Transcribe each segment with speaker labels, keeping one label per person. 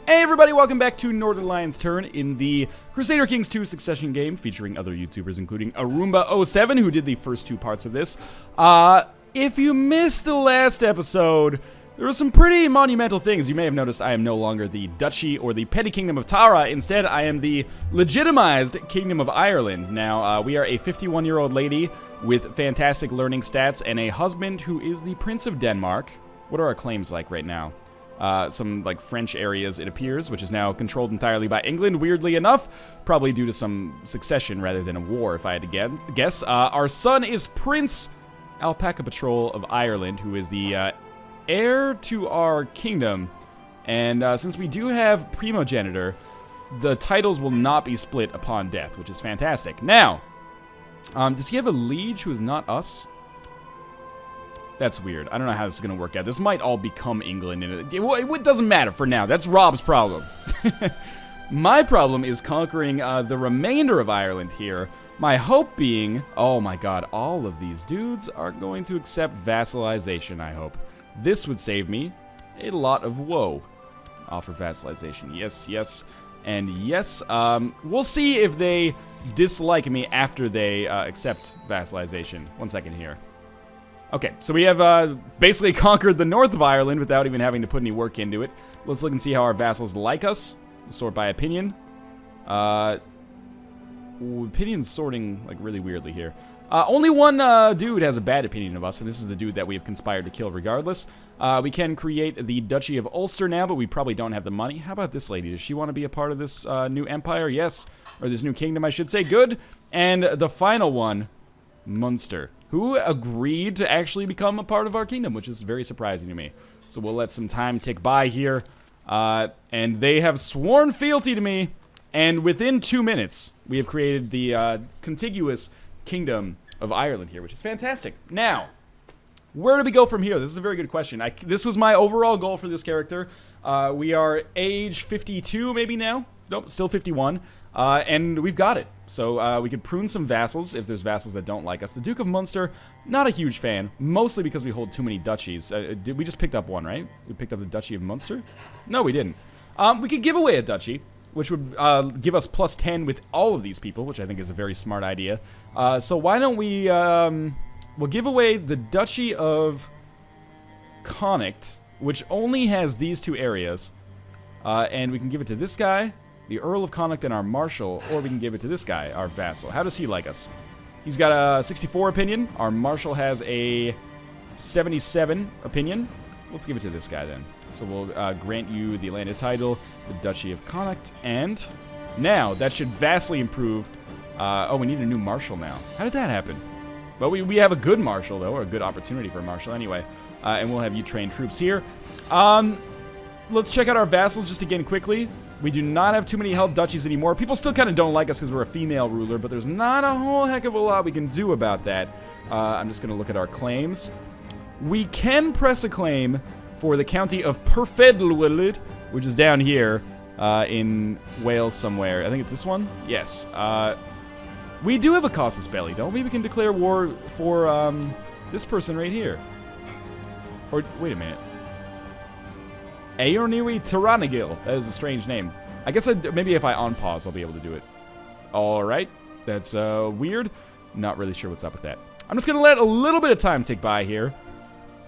Speaker 1: Hey everybody, welcome back to Northernlion's turn in the Crusader Kings II succession game featuring other YouTubers including Aroomba07 who did the first two parts of this. If you missed the last episode, there were some pretty monumental things. You may have noticed I am no longer the Duchy or the Petty Kingdom of Tara. Instead, I am the legitimized Kingdom of Ireland. Now, we are a 51-year-old lady with fantastic learning stats and a husband who is the Prince of Denmark. What are our claims like right now? Some like French areas, it appears, which is now controlled entirely by England, weirdly enough, probably due to some succession rather than a war, if I had to guess. Our son is Prince Alpaca Patrol of Ireland, who is the heir to our kingdom, and since we do have primogenitor, the titles will not be split upon death, which is fantastic. Now, does he have a liege who is not us? That's weird. I don't know how this is going to work out. This might all become England. And it doesn't matter for now. That's Rob's problem. My problem is conquering the remainder of Ireland here. My hope being, oh my god, all of these dudes are going to accept vassalization, I hope. This would save me a lot of woe. Offer vassalization. Yes, yes, and yes. We'll see if they dislike me after they accept vassalization. 1 second here. Okay, so we have basically conquered the north of Ireland without even having to put any work into it. Let's look and see how our vassals like us. Sort by opinion. Opinion's sorting like really weirdly here. Only one dude has a bad opinion of us, and this is the dude that we have conspired to kill regardless. We can create the Duchy of Ulster now, but we probably don't have the money. How about this lady? Does she want to be a part of this new empire? Yes. Or this new kingdom, I should say. Good. And the final one, Munster, who agreed to actually become a part of our kingdom, which is very surprising to me. So we'll let some time tick by here. And they have sworn fealty to me, and within 2 minutes, we have created the contiguous Kingdom of Ireland here, which is fantastic. Now, where do we go from here? This is a very good question. This was my overall goal for this character. We are age 52 maybe now. Nope, still 51. And we've got it. So we could prune some vassals if there's vassals that don't like us. The Duke of Munster, not a huge fan, mostly because we hold too many duchies. We just picked up one, right? We picked up the Duchy of Munster? No, we didn't. We could give away a duchy, which would give us plus 10 with all of these people, which I think is a very smart idea. So why don't we, we'll give away the Duchy of Connacht, which only has these two areas, and we can give it to this guy, the Earl of Connacht, and our Marshal, or we can give it to this guy, our vassal. How does he like us? He's got a 64 opinion. Our Marshal has a 77 opinion. Let's give it to this guy then. So we'll grant you the landed title, the Duchy of Connacht, and now that should vastly improve. Oh, we need a new Marshal now. How did that happen? Well, we have a good Marshal, though, or a good opportunity for a Marshal anyway. And we'll have you train troops here. Let's check out our vassals just again quickly. We do not have too many held duchies anymore. People still kind of don't like us because we're a female ruler, but there's not a whole heck of a lot we can do about that. I'm just going to look at our claims. We can press a claim for the county of Perfedlwylid, which is down here in Wales somewhere. I think it's this one? Yes. We do have a casus belli, don't we? We can declare war for this person right here. Or, wait a minute. Aorniwi Tyranigil. That is a strange name. I guess maybe if I unpause, I'll be able to do it. Alright. That's weird. Not really sure what's up with that. I'm just going to let a little bit of time tick by here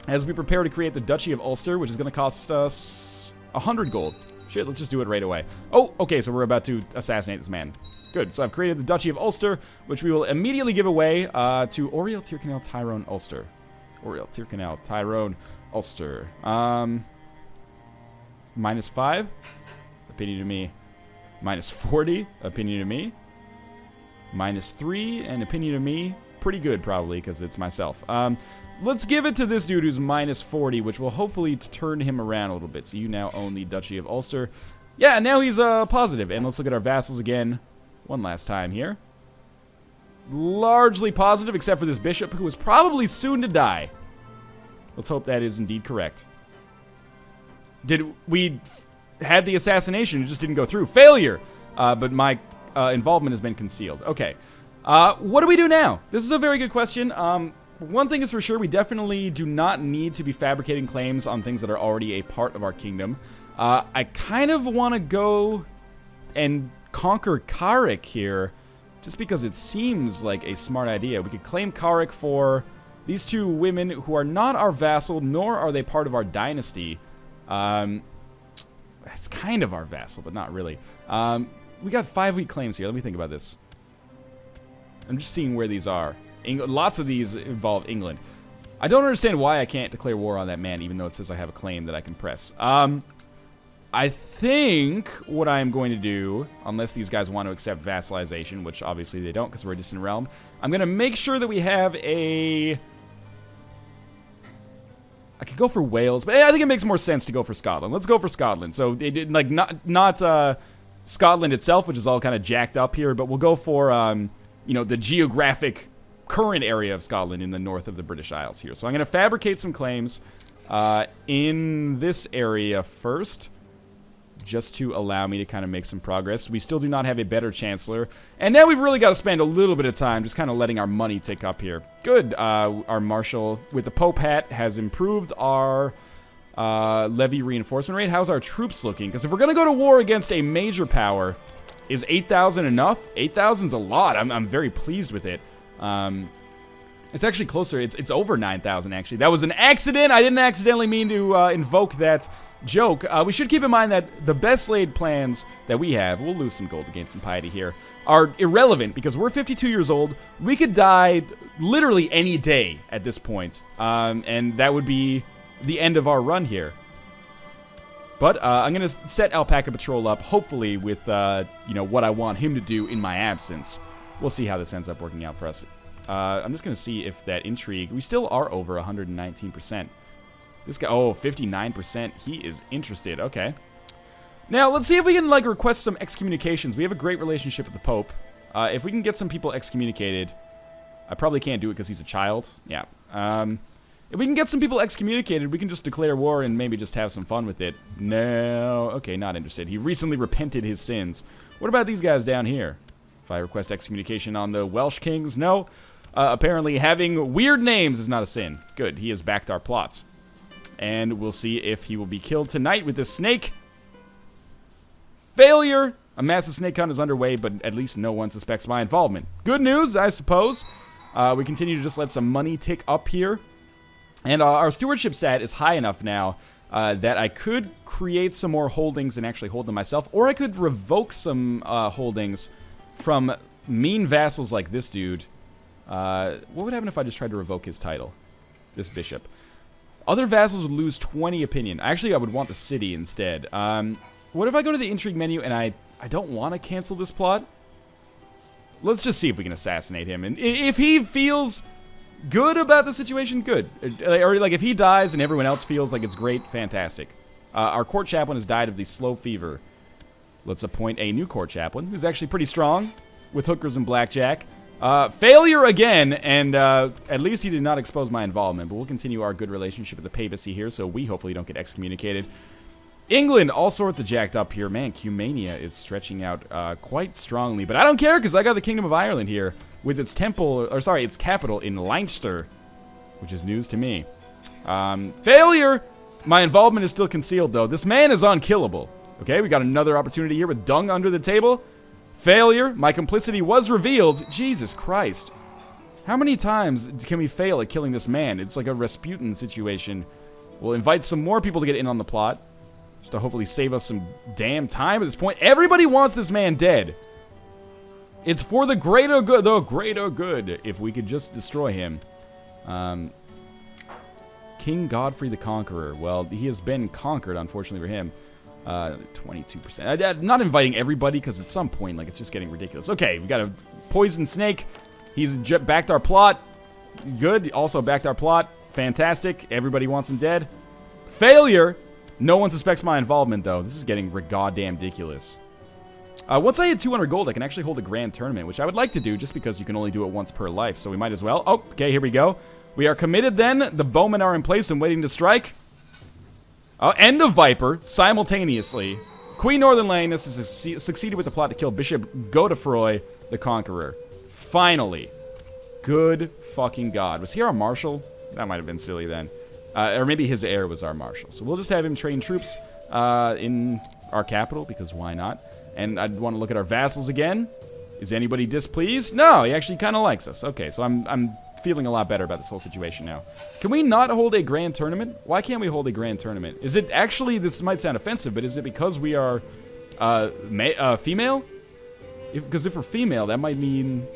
Speaker 1: as we prepare to create the Duchy of Ulster, which is going to cost us 100 gold. Shit, let's just do it right away. Oh, okay, so we're about to assassinate this man. Good, so I've created the Duchy of Ulster, which we will immediately give away to Oriel Tyrconnell Tyrone Ulster. Oriel Tyrconnell Tyrone Ulster. -5, opinion to me. -40, opinion to me. -3, and opinion to me. Pretty good, probably, because it's myself. Let's give it to this dude who's -40, which will hopefully turn him around a little bit. So you now own the Duchy of Ulster. Yeah, now he's positive. And let's look at our vassals again one last time here. Largely positive, except for this bishop, who is probably soon to die. Let's hope that is indeed correct. We had the assassination, it just didn't go through. Failure! But my involvement has been concealed. Okay. What do we do now? This is a very good question. One thing is for sure, we definitely do not need to be fabricating claims on things that are already a part of our kingdom. I kind of want to go and conquer Carrick here, just because it seems like a smart idea. We could claim Carrick for these two women who are not our vassal, nor are they part of our dynasty. It's kind of our vassal, but not really. We got 5-week claims here. Let me think about this. I'm just seeing where these are. Lots of these involve England. I don't understand why I can't declare war on that man, even though it says I have a claim that I can press. I think what I'm going to do, unless these guys want to accept vassalization, which obviously they don't because we're a distant realm, I'm going to make sure that we have a... I could go for Wales, but I think it makes more sense to go for Scotland. Let's go for Scotland. So, like, not Scotland itself, which is all kind of jacked up here, but we'll go for, you know, the geographic current area of Scotland in the north of the British Isles here. So I'm going to fabricate some claims in this area first, just to allow me to kind of make some progress. We still do not have a better chancellor, and now we've really got to spend a little bit of time just kind of letting our money tick up here. Good. Our marshal with the Pope hat has improved our levy reinforcement rate. How's our troops looking? Because if we're going to go to war against a major power, is 8,000 enough? 8,000's a lot. I'm very pleased with it. It's actually closer. It's over 9,000, actually. That was an accident. I didn't accidentally mean to invoke that joke. We should keep in mind that the best laid plans that we have, we'll lose some gold to gain some piety here, are irrelevant because we're 52 years old. We could die literally any day at this point, and that would be the end of our run here. But I'm going to set Alpaca Patrol up, hopefully with you know, what I want him to do in my absence. We'll see how this ends up working out for us. I'm just going to see if that intrigue... We still are over 119%. This guy... Oh, 59%. He is interested. Okay. Now, let's see if we can, like, request some excommunications. We have a great relationship with the Pope. If we can get some people excommunicated... I probably can't do it because he's a child. Yeah. If we can get some people excommunicated, we can just declare war and maybe just have some fun with it. No. Okay, not interested. He recently repented his sins. What about these guys down here? If I request excommunication on the Welsh kings, no. Apparently having weird names is not a sin. Good, he has backed our plots. And we'll see if he will be killed tonight with this snake. Failure! A massive snake hunt is underway, but at least no one suspects my involvement. Good news, I suppose. We continue to just let some money tick up here. And our stewardship stat is high enough now that I could create some more holdings and actually hold them myself. Or I could revoke some holdings from mean vassals like this dude. What would happen if I just tried to revoke his title? This bishop. Other vassals would lose 20 opinion. Actually, I would want the city instead. What if I go to the intrigue menu and I don't want to cancel this plot? Let's just see if we can assassinate him. And if he feels good about the situation, good. Or like if he dies and everyone else feels like it's great, fantastic. Our court chaplain has died of the slow fever. Let's appoint a new court chaplain, who's actually pretty strong, with hookers and blackjack. Failure again, and at least he did not expose my involvement, but we'll continue our good relationship with the papacy here, so we hopefully don't get excommunicated. England, all sorts of jacked up here. Man, Cumania is stretching out quite strongly, but I don't care, because I got the Kingdom of Ireland here, with its temple, or sorry, its capital in Leinster, which is news to me. Failure! My involvement is still concealed, though. This man is unkillable. Okay, we got another opportunity here with dung under the table. Failure. My complicity was revealed. Jesus Christ. How many times can we fail at killing this man? It's like a Rasputin situation. We'll invite some more people to get in on the plot, just to hopefully save us some damn time at this point. Everybody wants this man dead. It's for the greater good, if we could just destroy him. King Godfrey the Conqueror. Well, he has been conquered, unfortunately for him. 22%. I'm not inviting everybody because at some point, like, it's just getting ridiculous. Okay, we got a poison snake. He's backed our plot. Good. Also backed our plot. Fantastic. Everybody wants him dead. Failure. No one suspects my involvement, though. This is getting goddamn ridiculous. Once I hit 200 gold, I can actually hold a grand tournament, which I would like to do just because you can only do it once per life, so we might as well. Oh, okay, here we go. We are committed then. The bowmen are in place and waiting to strike. End of Viper, simultaneously. Queen Northernlion has succeeded with the plot to kill Bishop Godefroy the Conqueror. Finally. Good fucking God. Was he our marshal? That might have been silly then. Or maybe his heir was our marshal. So we'll just have him train troops. in our capital, because why not? And I'd want to look at our vassals again. Is anybody displeased? No, he actually kind of likes us. Okay, so I'm feeling a lot better about this whole situation now. Can we not hold a grand tournament? Why can't we hold a grand tournament? Is it actually, this might sound offensive, but is it because we are female? Because if we're female, that might mean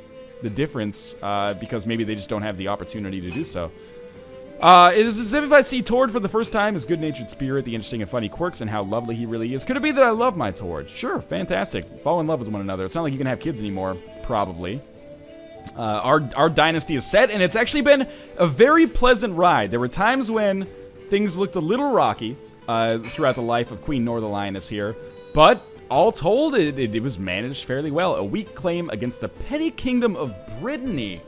Speaker 1: the difference, because maybe they just don't have the opportunity to do so. It is as if I see Tord for the first time, his good-natured spirit, the interesting and funny quirks, and how lovely he really is. Could it be that I love my Tord? Sure, fantastic. Fall in love with one another. It's not like you can have kids anymore, probably. Our dynasty is set, and it's actually been a very pleasant ride. There were times when things looked a little rocky throughout the life of Queen Northernlion here, but all told, it was managed fairly well. A weak claim against the petty kingdom of Brittany.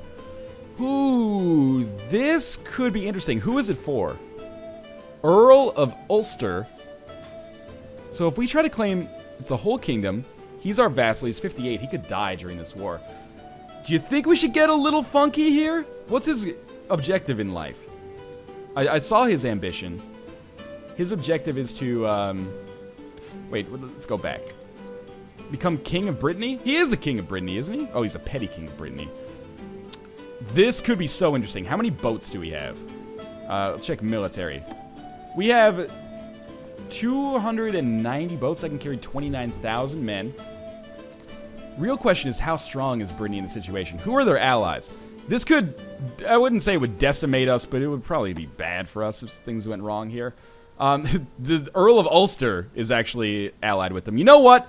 Speaker 1: Ooh, this could be interesting. Who is it for? Earl of Ulster. So if we try to claim it's the whole kingdom, he's our vassal, he's 58, he could die during this war. Do you think we should get a little funky here? What's his objective in life? I saw his ambition. His objective is to, wait, let's go back. Become king of Brittany? He is the king of Brittany, isn't he? Oh, he's a petty king of Brittany. This could be so interesting. How many boats do we have? Let's check military. We have 290 boats that can carry 29,000 men. Real question is, how strong is Brittany in the situation? Who are their allies? This could, I wouldn't say it would decimate us, but it would probably be bad for us if things went wrong here. The Earl of Ulster is actually allied with them. You know what?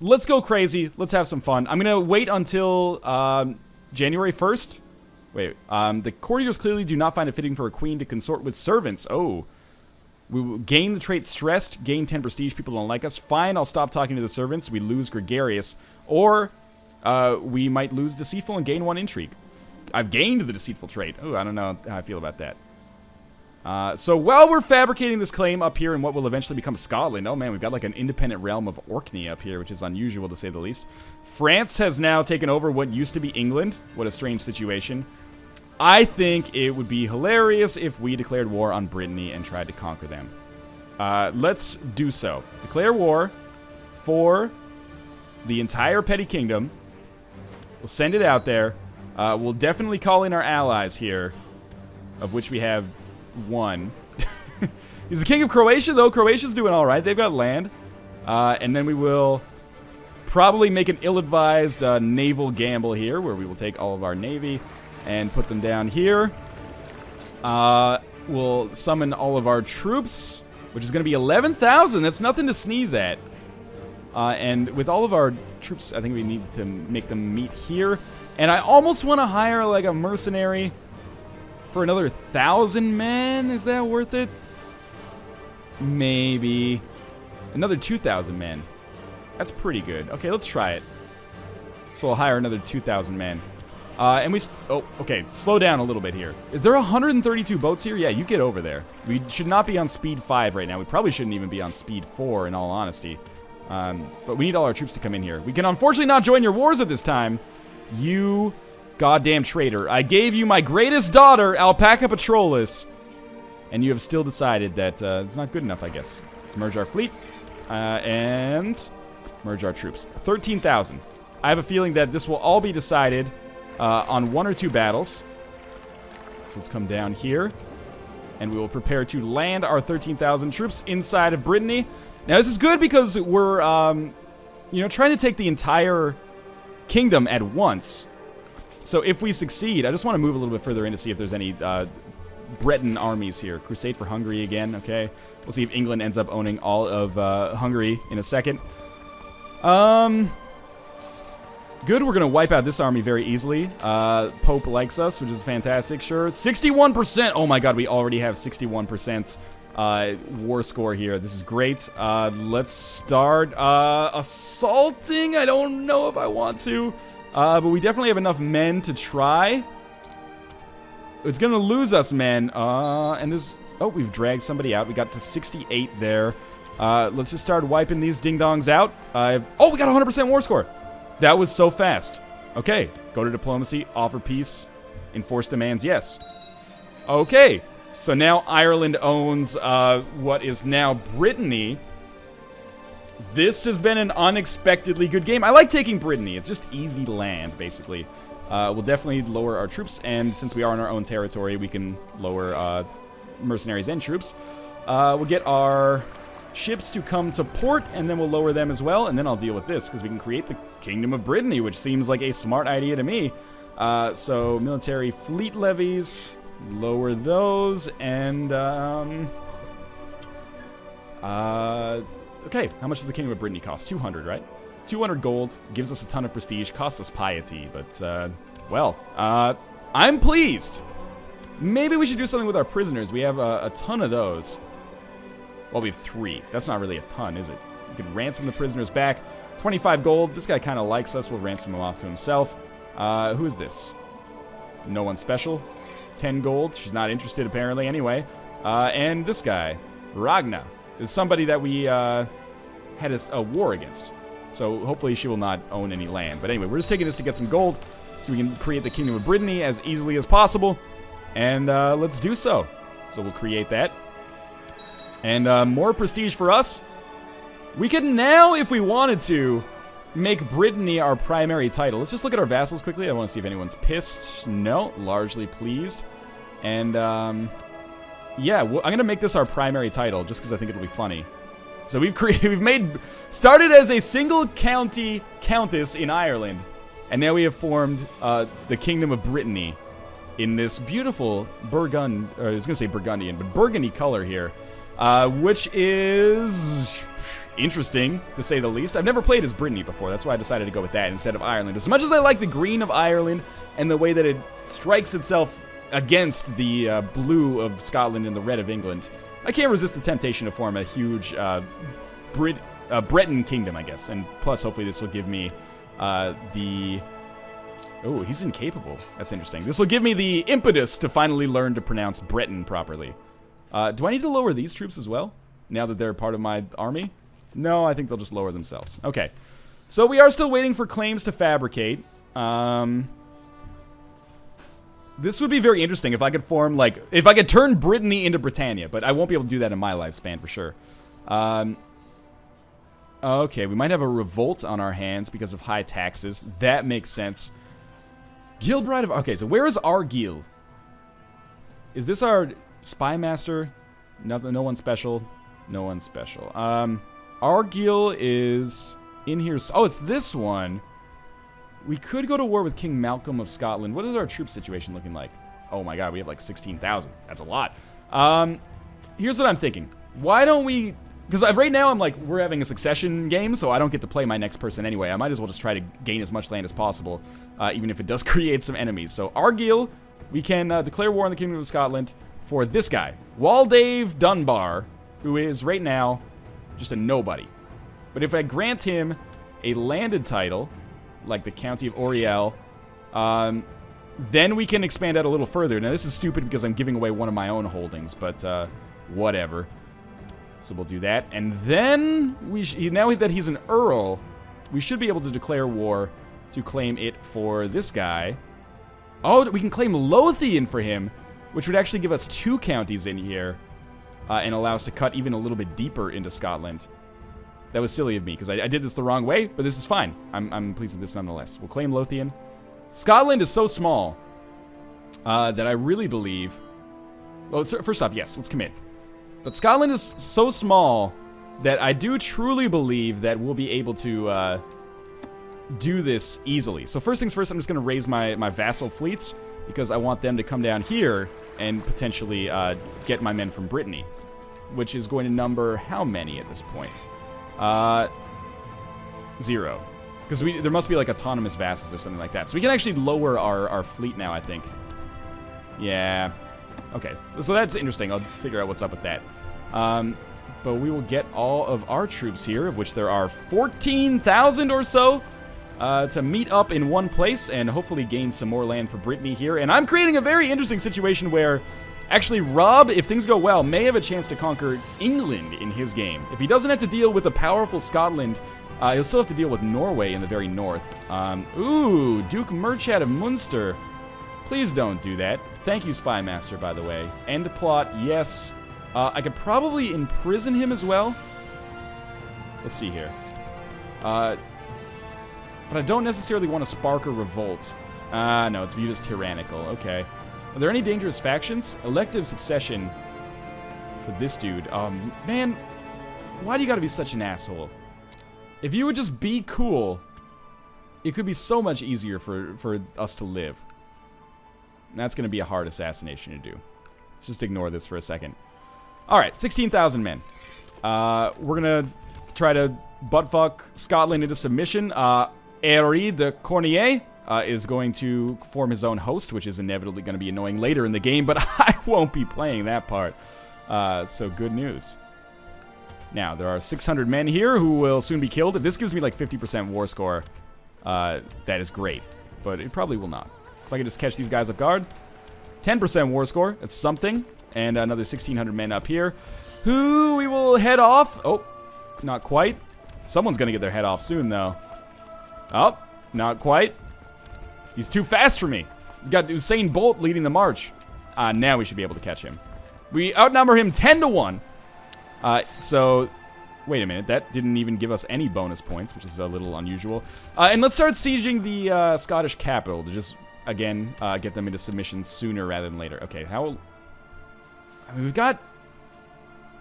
Speaker 1: Let's go crazy. Let's have some fun. I'm going to wait until January 1st. Wait, the courtiers clearly do not find it fitting for a queen to consort with servants. Oh. We will gain the trait stressed, gain 10 prestige, people don't like us. Fine, I'll stop talking to the servants, we lose gregarious. Or, we might lose deceitful and gain 1 intrigue. I've gained the deceitful trait. Oh, I don't know how I feel about that. So while we're fabricating this claim up here in what will eventually become Scotland, oh man, we've got like an independent realm of Orkney up here, which is unusual to say the least. France has now taken over what used to be England. What a strange situation. I think it would be hilarious if we declared war on Brittany and tried to conquer them. Let's do so. Declare war for the entire petty kingdom. We'll send it out there. We'll definitely call in our allies here, of which we have 1. He's the king of Croatia, though. Croatia's doing all right. They've got land. And then we will probably make an ill-advised naval gamble here, where we will take all of our navy and put them down here. We'll summon all of our troops, which is going to be 11,000. That's nothing to sneeze at. And with all of our troops, I think we need to make them meet here. And I almost want to hire like a mercenary for another 1,000 men. Is that worth it? Maybe. Another 2,000 men. That's pretty good. Okay, let's try it. So we'll hire another 2,000 men. And we... Oh, okay. Slow down a little bit here. Is there 132 boats here? Yeah, you get over there. We should not be on speed 5 right now. We probably shouldn't even be on speed 4, in all honesty. But we need all our troops to come in here. We can unfortunately not join your wars at this time. You goddamn traitor. I gave you my greatest daughter, Alpaca Patrolus. And you have still decided that it's not good enough, I guess. Let's merge our fleet. And merge our troops. 13,000. I have a feeling that this will all be decided on 1 or 2 battles. So let's come down here. And we will prepare to land our 13,000 troops inside of Brittany. Now, this is good because we're, you know, trying to take the entire kingdom at once. So if we succeed, I just want to move a little bit further in to see if there's any Breton armies here. Crusade for Hungary again, okay. We'll see if England ends up owning all of Hungary in a second. Good, we're going to wipe out this army very easily. Pope likes us, which is fantastic, sure. 61%! Oh my god, we already have 61% war score here. This is great. Let's start assaulting. I don't know if I want to. But we definitely have enough men to try. It's going to lose us, men. And there's... Oh, we've dragged somebody out. We got to 68 there. Let's just start wiping these ding-dongs out. Oh, we got 100% war score. That was so fast. Okay, go to diplomacy, offer peace, enforce demands, yes. Okay, So now Ireland owns what is now Brittany. This has been an unexpectedly good game. I like taking Brittany. It's just easy land, basically. We'll definitely lower our troops, and since we are in our own territory, we can lower mercenaries and troops. We'll get our ships to come to port, and then we'll lower them as well, and then I'll deal with this, because we can create the Kingdom of Brittany, which seems like a smart idea to me. So military fleet levies, lower those, and okay, how much does the Kingdom of Brittany cost? 200, right? 200 gold, gives us a ton of prestige, costs us piety, but, well, I'm pleased. Maybe we should do something with our prisoners. We have a ton of those. Well, we have 3. That's not really a ton, is it? We can ransom the prisoners back. 25 gold. This guy kind of likes us. We'll ransom him off to himself. Who is this? No one special. 10 gold. She's not interested, apparently, anyway. And this guy, Ragna, is somebody that we had a war against. So hopefully she will not own any land. But anyway, we're just taking this to get some gold so we can create the Kingdom of Brittany as easily as possible. And let's do so. So we'll create that. And more prestige for us. We can now, if we wanted to, make Brittany our primary title. Let's just look at our vassals quickly. I want to see if anyone's pissed. No, largely pleased. And yeah, I'm going to make this our primary title just because I think it'll be funny. So we've started as a single county countess in Ireland, and now we have formed the Kingdom of Brittany in this beautiful I was going to say Burgundian, but burgundy color here, which is interesting, to say the least. I've never played as Brittany before. That's why I decided to go with that instead of Ireland. As much as I like the green of Ireland and the way that it strikes itself against the blue of Scotland and the red of England, I can't resist the temptation to form a huge Breton kingdom, I guess. And plus, hopefully this will give me the... Oh, he's incapable. That's interesting. This will give me the impetus to finally learn to pronounce Breton properly. Do I need to lower these troops as well, now that they're part of my army? No, I think they'll just lower themselves. Okay. So we are still waiting for claims to fabricate. This would be very interesting if I could form, like, if I could turn Brittany into Britannia, but I won't be able to do that in my lifespan for sure. Okay, we might have a revolt on our hands because of high taxes. That makes sense. Guildbride of... Okay, so where is Argyll? Is this our spy master? No one special. No one special. Argyll is in here. Oh, it's this one. We could go to war with King Malcolm of Scotland. What is our troop situation looking like? Oh my god, we have like 16,000. That's a lot. Here's what I'm thinking. Why don't we... Because right now I'm like, we're having a succession game, so I don't get to play my next person anyway. I might as well just try to gain as much land as possible, even if it does create some enemies. So Argyll, we can declare war on the Kingdom of Scotland for this guy, Waldave Dunbar, who is right now just a nobody. But if I grant him a landed title, like the County of Oriel, then we can expand out a little further. Now, this is stupid because I'm giving away one of my own holdings, but whatever. So we'll do that. And then, now that he's an Earl, we should be able to declare war to claim it for this guy. Oh, we can claim Lothian for him, which would actually give us 2 counties in here and allow us to cut even a little bit deeper into Scotland. That was silly of me, because I did this the wrong way, but this is fine. I'm pleased with this nonetheless. We'll claim Lothian. Scotland is so small that I really believe... Well, first off, yes, let's commit. But Scotland is so small that I do truly believe that we'll be able to do this easily. So first things first, I'm just going to raise my vassal fleets, because I want them to come down here and potentially get my men from Brittany, which is going to number how many at this point? 0. Because there must be like autonomous vassals or something like that. So we can actually lower our fleet now, I think. Yeah. Okay. So that's interesting. I'll figure out what's up with that. But we will get all of our troops here, of which there are 14,000 or so, to meet up in one place and hopefully gain some more land for Brittany here. And I'm creating a very interesting situation where actually Rob, if things go well, may have a chance to conquer England in his game. If he doesn't have to deal with a powerful Scotland, he'll still have to deal with Norway in the very north. Ooh, Duke Murchad of Munster. Please don't do that. Thank you, Spy Master, by the way. End plot, yes. I could probably imprison him as well. Let's see here. But I don't necessarily want to spark a revolt. No, it's viewed as tyrannical. Okay. Are there any dangerous factions? Elective succession for this dude. Man, why do you gotta be such an asshole? If you would just be cool, it could be so much easier for us to live. And that's gonna be a hard assassination to do. Let's just ignore this for a second. Alright, 16,000 men. We're gonna try to buttfuck Scotland into submission. Heir de Cornier is going to form his own host, which is inevitably going to be annoying later in the game, but I won't be playing that part. So good news. Now, there are 600 men here who will soon be killed. If this gives me like 50% war score, that is great. But it probably will not. If I can just catch these guys off guard. 10% war score, that's something. And another 1,600 men up here, who we will head off. Oh, not quite. Someone's going to get their head off soon, though. Oh, not quite. He's too fast for me. He's got Usain Bolt leading the march. Now we should be able to catch him. We outnumber him 10-1. So, wait a minute. That didn't even give us any bonus points, which is a little unusual. And let's start sieging the Scottish capital to just, again, get them into submission sooner rather than later. Okay, how... I mean, we've got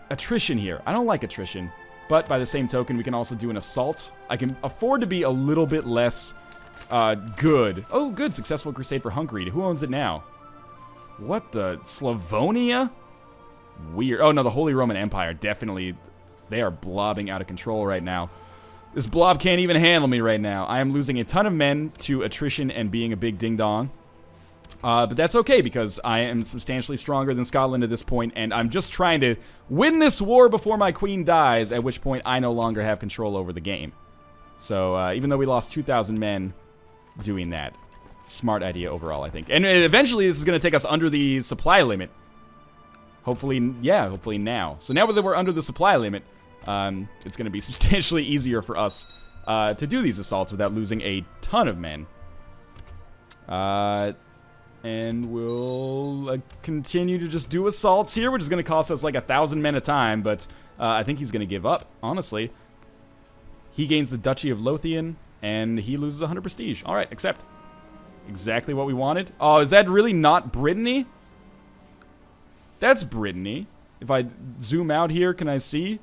Speaker 1: attrition here. I don't like attrition. But by the same token, we can also do an assault. I can afford to be a little bit less good. Oh, good. Successful crusade for Hungary. Who owns it now? What the? Slavonia? Weird. Oh, no, the Holy Roman Empire. Definitely. They are blobbing out of control right now. This blob can't even handle me right now. I am losing a ton of men to attrition and being a big ding-dong. But that's okay, because I am substantially stronger than Scotland at this point, and I'm just trying to win this war before my queen dies, at which point I no longer have control over the game. So, even though we lost 2,000 men doing that, smart idea overall, I think. And eventually this is going to take us under the supply limit. Hopefully, yeah, hopefully now. So now that we're under the supply limit, it's going to be substantially easier for us to do these assaults without losing a ton of men. And we'll continue to just do assaults here, which is going to cost us like 1,000 men a time, but I think he's going to give up, honestly. He gains the Duchy of Lothian, and he loses 100 prestige. All right, accept. Exactly what we wanted. Oh, is that really not Brittany? That's Brittany. If I zoom out here, can I see?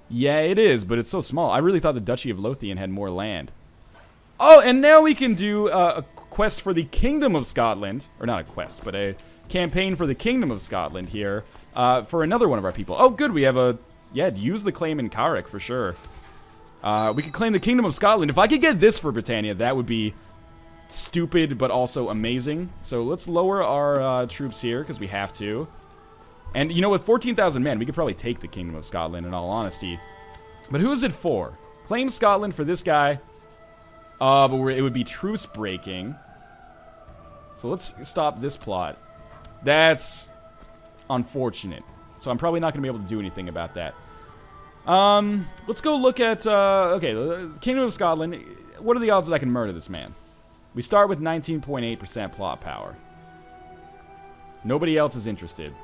Speaker 1: Yeah, it is, but it's so small. I really thought the Duchy of Lothian had more land. Oh, and now we can do a quest for the Kingdom of Scotland, or not a quest, but a campaign for the Kingdom of Scotland here, for another one of our people. Oh, good, we have a, yeah, use the claim in Carrick for sure. We could claim the Kingdom of Scotland. If I could get this for Britannia, that would be stupid, but also amazing. So let's lower our troops here, because we have to. And, you know, with 14,000 men, we could probably take the Kingdom of Scotland, in all honesty. But who is it for? Claim Scotland for this guy. But it would be truce breaking. So let's stop this plot. That's unfortunate. So I'm probably not going to be able to do anything about that. Let's go look at, okay, the Kingdom of Scotland. What are the odds that I can murder this man? We start with 19.8% plot power. Nobody else is interested.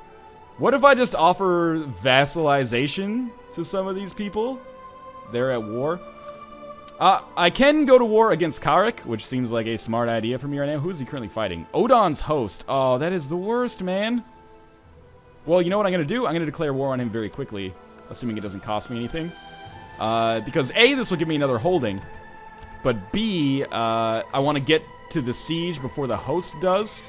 Speaker 1: What if I just offer vassalization to some of these people? They're at war. I can go to war against Carrick, which seems like a smart idea for me right now. Who is he currently fighting? Odon's host. Oh, that is the worst, man. Well, you know what I'm going to do? I'm going to declare war on him very quickly, assuming it doesn't cost me anything. Because A, this will give me another holding. But B, I want to get to the siege before the host does.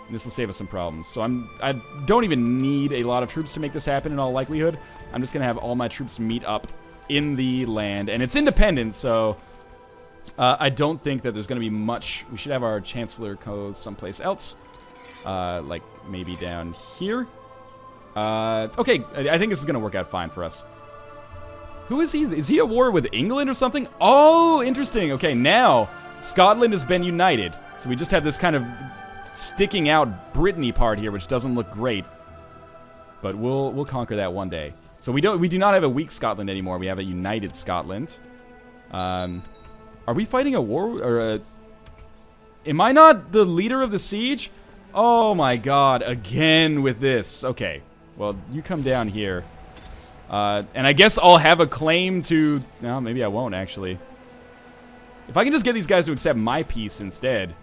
Speaker 1: And this will save us some problems. So I don't even need a lot of troops to make this happen in all likelihood. I'm just going to have all my troops meet up in the land. And it's independent, so I don't think that there's going to be much. We should have our Chancellor go someplace else. Like maybe down here. Okay, I think this is going to work out fine for us. Who is he? Is he at war with England or something? Oh, interesting. Okay, now Scotland has been united. So we just have this kind of sticking out Brittany part here, which doesn't look great. But we'll conquer that one day. So we do not have a weak Scotland anymore. We have a united Scotland. Are we fighting a war or a... Am I not the leader of the siege? Oh my god, again with this. Okay, well, you come down here. And I guess I'll have a claim to... No, maybe I won't, actually. If I can just get these guys to accept my peace instead.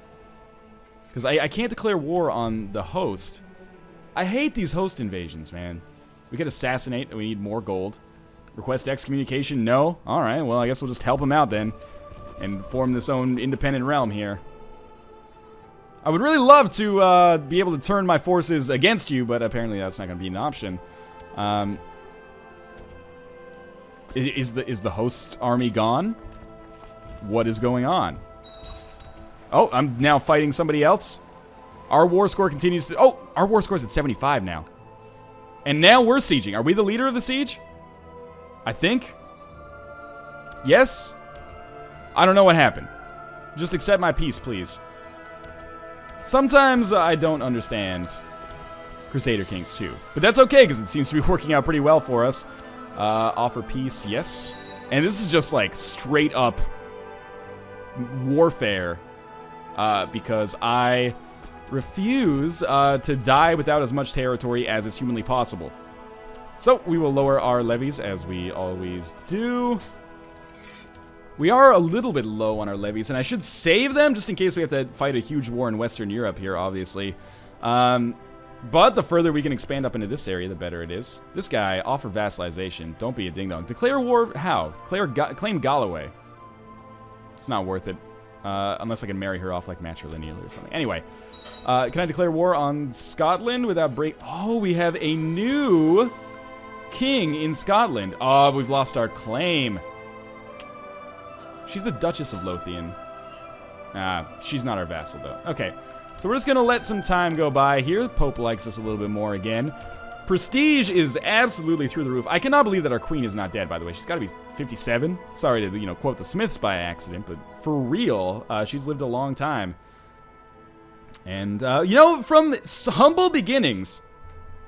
Speaker 1: Because I can't declare war on the host. I hate these host invasions, man. We could assassinate, we need more gold. Request excommunication, no? Alright, well, I guess we'll just help him out then. And form this own independent realm here. I would really love to be able to turn my forces against you, but apparently that's not going to be an option. Is the host army gone? What is going on? Oh, I'm now fighting somebody else. Our war score continues to... Oh, our war score's at 75 now. And now we're sieging. Are we the leader of the siege? I think. Yes? I don't know what happened. Just accept my peace, please. Sometimes I don't understand Crusader Kings II. But that's okay, because it seems to be working out pretty well for us. Offer peace, yes. And this is just like straight up warfare. Because I refuse to die without as much territory as is humanly possible. So we will lower our levies as we always do. We are a little bit low on our levies, and I should save them just in case we have to fight a huge war in Western Europe here, obviously. But the further we can expand up into this area, the better it is. This guy, offer vassalization. Don't be a ding-dong. Declare war, how? Claim Galloway. It's not worth it. Unless I can marry her off like matrilineal or something. Anyway, can I declare war on Scotland without break? Oh, we have a new king in Scotland. Oh, we've lost our claim. She's the Duchess of Lothian. She's not our vassal, though. Okay, so we're just going to let some time go by here. The Pope likes us a little bit more again. Prestige is absolutely through the roof. I cannot believe that our queen is not dead, by the way. She's got to be 57. Sorry to, quote the Smiths by accident, but for real, she's lived a long time. And, from humble beginnings,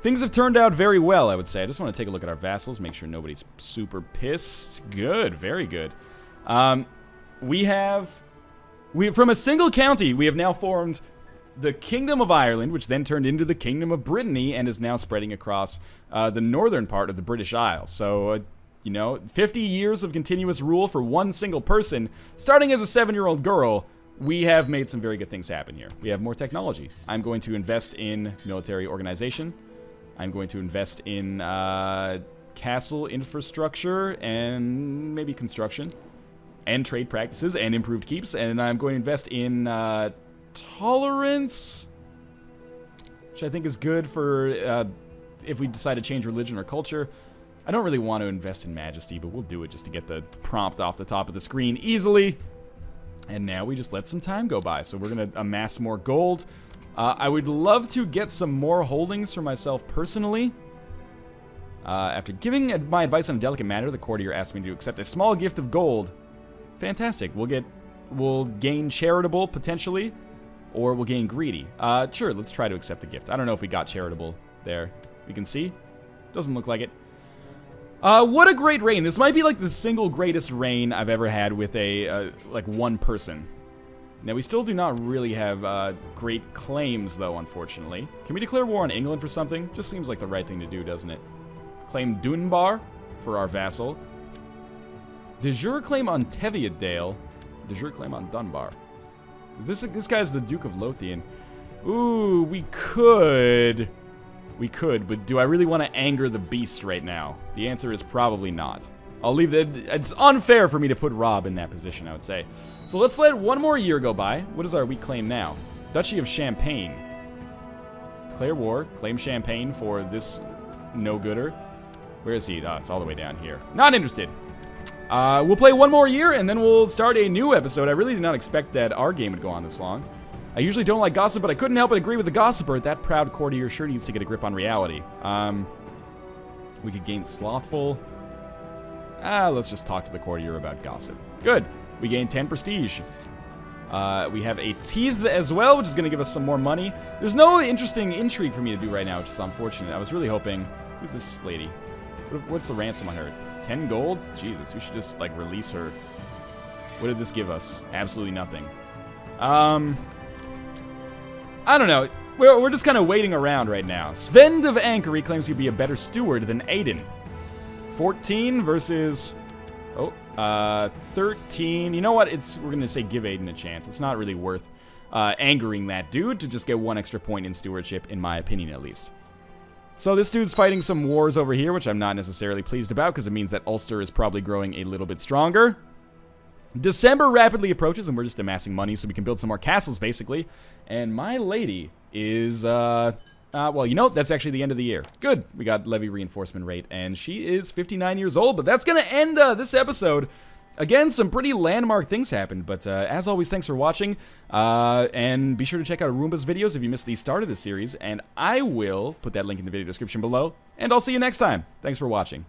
Speaker 1: things have turned out very well, I would say. I just want to take a look at our vassals, make sure nobody's super pissed. Good, very good. From a single county, we have now formed the Kingdom of Ireland, which then turned into the Kingdom of Brittany and is now spreading across the northern part of the British Isles. So, 50 years of continuous rule for one single person, starting as a 7-year-old girl, we have made some very good things happen here. We have more technology. I'm going to invest in military organization. I'm going to invest in castle infrastructure and maybe construction. And trade practices and improved keeps, and I'm going to invest in tolerance, which I think is good for if we decide to change religion or culture. I don't really want to invest in majesty, but we'll do it just to get the prompt off the top of the screen easily. And now we just let some time go by, so we're going to amass more gold. I would love to get some more holdings for myself personally. After giving my advice on a delicate matter, the courtier asked me to accept a small gift of gold. Fantastic. We'll gain charitable, potentially, or we'll gain greedy. Sure, let's try to accept the gift. I don't know if we got charitable there. We can see. Doesn't look like it. What a great reign. This might be like the single greatest reign I've ever had with a, like one person. Now, we still do not really have, great claims, though, unfortunately. Can we declare war on England for something? Just seems like the right thing to do, doesn't it? Claim Dunbar for our vassal. De jure claim on Teviotdale. De jure claim on Dunbar. This guy's the Duke of Lothian. Ooh, we could. We could, but do I really want to anger the beast right now? The answer is probably not. I'll leave that. It's unfair for me to put Rob in that position, I would say. So let's let one more year go by. What is our weak claim now? Duchy of Champagne. Declare war. Claim Champagne for this no-gooder. Where is he? Oh, it's all the way down here. Not interested. We'll play one more year, and then we'll start a new episode. I really did not expect that our game would go on this long. I usually don't like gossip, but I couldn't help but agree with the gossiper. That proud courtier sure needs to get a grip on reality. We could gain Slothful. Let's just talk to the courtier about gossip. Good. We gain 10 prestige. We have a Teeth as well, which is going to give us some more money. There's no interesting intrigue for me to do right now, which is unfortunate. I was really hoping... Who's this lady? What's the ransom on her? 10 gold? Jesus, we should just, like, release her. What did this give us? Absolutely nothing. I don't know. We're just kind of waiting around right now. Sven of Anchory claims he'd be a better steward than Aiden. 14 versus... 13. You know what? We're going to say give Aiden a chance. It's not really worth angering that dude to just get 1 extra point in stewardship, in my opinion at least. So this dude's fighting some wars over here, which I'm not necessarily pleased about because it means that Ulster is probably growing a little bit stronger. December rapidly approaches and we're just amassing money so we can build some more castles basically. And my lady is, well, you know, that's actually the end of the year. Good. We got levy reinforcement rate, and she is 59 years old, but that's going to end this episode. Again, some pretty landmark things happened, but as always, thanks for watching, and be sure to check out Roomba's videos if you missed the start of this series, and I will put that link in the video description below, and I'll see you next time. Thanks for watching.